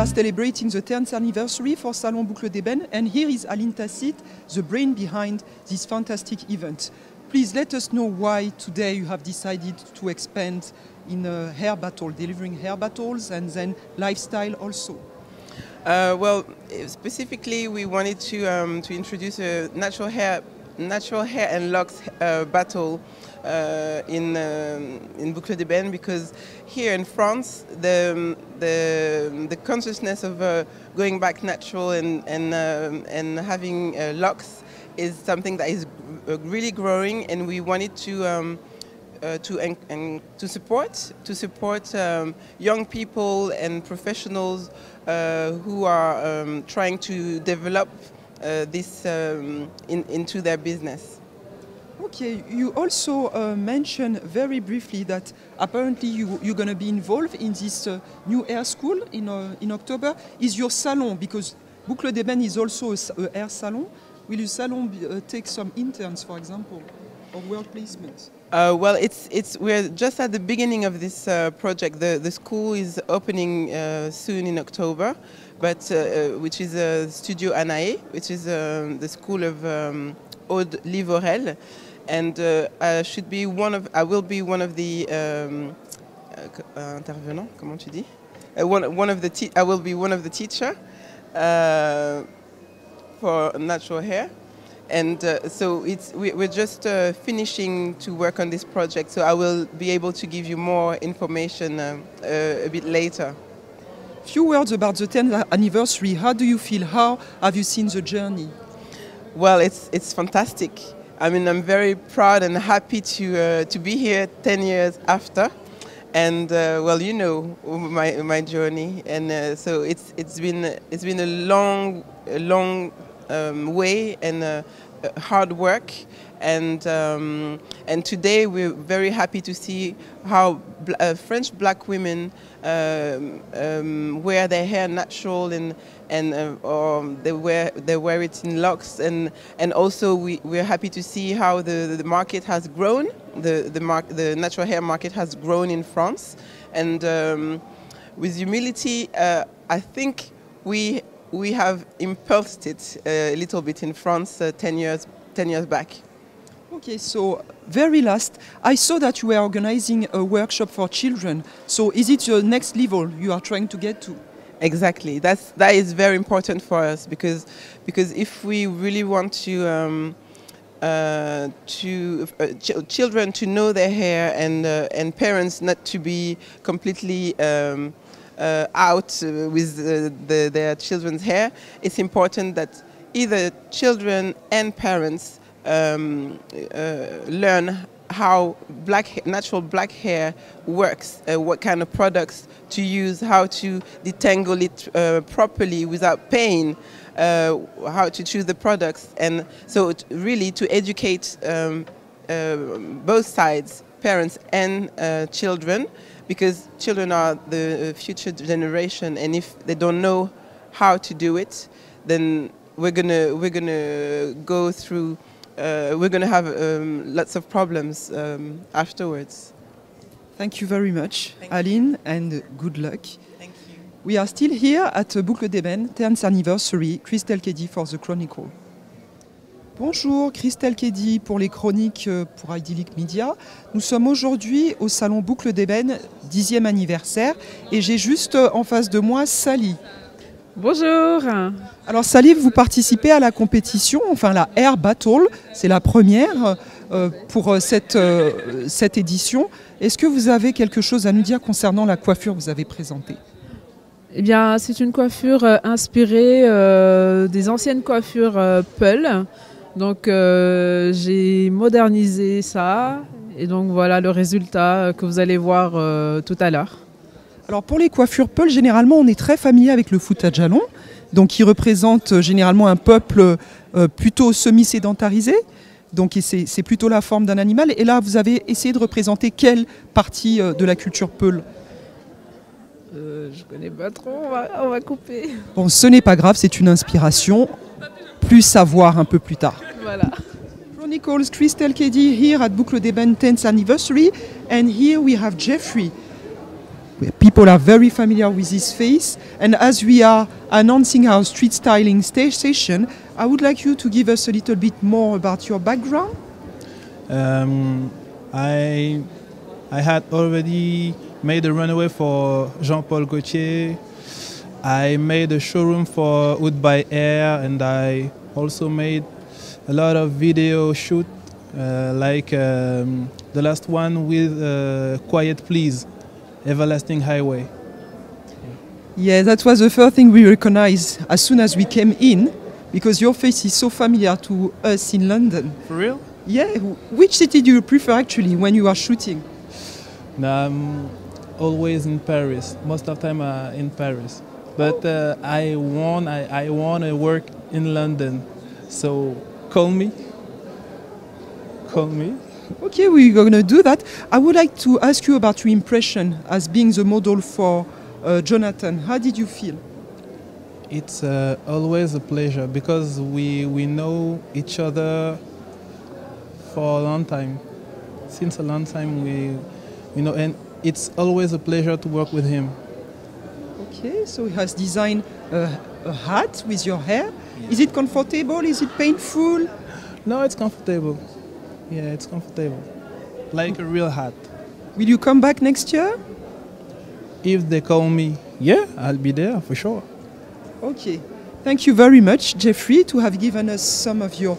are celebrating the 10th anniversary for Salon Boucle d'Ébène, and here is Aline Tacite, the brain behind this fantastic event. Please let us know why today you have decided to expand in a hair battle, delivering hair battles and then lifestyle also. Well, specifically, we wanted to introduce a natural hair and locks battle in Boucle d'Ébène, because here in France, the consciousness of going back natural and having locks is something that is really growing, and we wanted to support young people and professionals who are trying to develop this into their business. Okay, you also mentioned very briefly that apparently you're going to be involved in this new hair school in October. Is your salon, because Boucle d'Ébène is also a hair salon, will your salon take some interns, for example, or work placements? Well, we're just at the beginning of this project. The school is opening soon in October, but which is Studio Anae, which is the school of Aude Livorel, and I will be one of the intervenants. Comment tu dis? I will be one of the teacher for natural hair. And so we're just finishing to work on this project, so I will be able to give you more information a bit later. Few words about the 10th anniversary. How do you feel? How have you seen the journey? Well, it's fantastic. I mean, I'm very proud and happy to be here 10 years after. And well, you know my journey, and so it's been a long way and hard work, and today we're very happy to see how French black women wear their hair natural and they wear it in locks, and also we're happy to see how the market has grown. The natural hair market has grown in France, and with humility, I think we have impulsed it a little bit in France 10 years back. Okay, so very last, I saw that you were organizing a workshop for children. So is it your next level you are trying to get to? Exactly. That is very important for us, because if we really want children to know their hair, and parents not to be completely out with their children's hair, it's important that either children and parents learn how natural black hair works, what kind of products to use, how to detangle it properly without pain, how to choose the products, and so really to educate both sides, parents and children, because children are the future generation, and if they don't know how to do it, then we're gonna go through. We're gonna have lots of problems afterwards. Thank you very much, Aline, and good luck. Thank you. We are still here at Boucle d'Ébène, 10th anniversary. Christelle Kedi for the Chronicle. Bonjour, Christelle Kedi pour les chroniques pour Idyllic Media. Nous sommes aujourd'hui au salon Boucle d'Ébène, 10e anniversaire, et j'ai juste en face de moi Sally. Bonjour. Alors Sally, vous participez à la compétition, enfin la Hair Battle, c'est la première pour cette édition. Est-ce que vous avez quelque chose à nous dire concernant la coiffure que vous avez présentée? Eh bien, c'est une coiffure inspirée des anciennes coiffures Peul. Donc j'ai modernisé ça, et donc voilà le résultat que vous allez voir tout à l'heure. Alors pour les coiffures Peul, généralement on est très familier avec le foutage à long, donc qui représente généralement un peuple plutôt semi-sédentarisé, donc c'est plutôt la forme d'un animal. Et là vous avez essayé de représenter quelle partie de la culture Peul? Je connais pas trop, on va couper. Bon, ce n'est pas grave, c'est une inspiration, plus à voir un peu plus tard. Voilà. Chronicles, Christelle Kedi here at Boucle d'Ébène 10th anniversary, and here we have Jeffrey. People are very familiar with his face. And as we are announcing our street styling station, I would like you to give us a little bit more about your background. I had already made a runway for Jean-Paul Gaultier. I made a showroom for Wood by Air, and I also made a lot of video shoot, like the last one with Quiet Please, Everlasting Highway. Yeah, that was the first thing we recognized as soon as we came in, because your face is so familiar to us in London. For real? Yeah, which city do you prefer actually when you are shooting? I'm always in Paris. Most of the time in Paris. But I want to work in London. So call me. Call me. Okay, we're going to do that. I would like to ask you about your impression as being the model for Jonathan. How did you feel? It's always a pleasure because we know each other for a long time. Since a long time we know, and it's always a pleasure to work with him. Okay, so he has designed a hat with your hair. Is it comfortable? Is it painful? No, it's comfortable. Yeah, it's comfortable. Like a real hat. Will you come back next year? If they call me, yeah, I'll be there for sure. Okay. Thank you very much, Jeffrey, to have given us some of your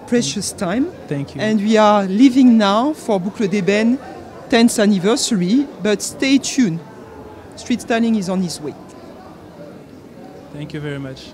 precious time. Thank you. And we are leaving now for Boucle d'Ébène 10th anniversary, but stay tuned. Street styling is on its way. Thank you very much.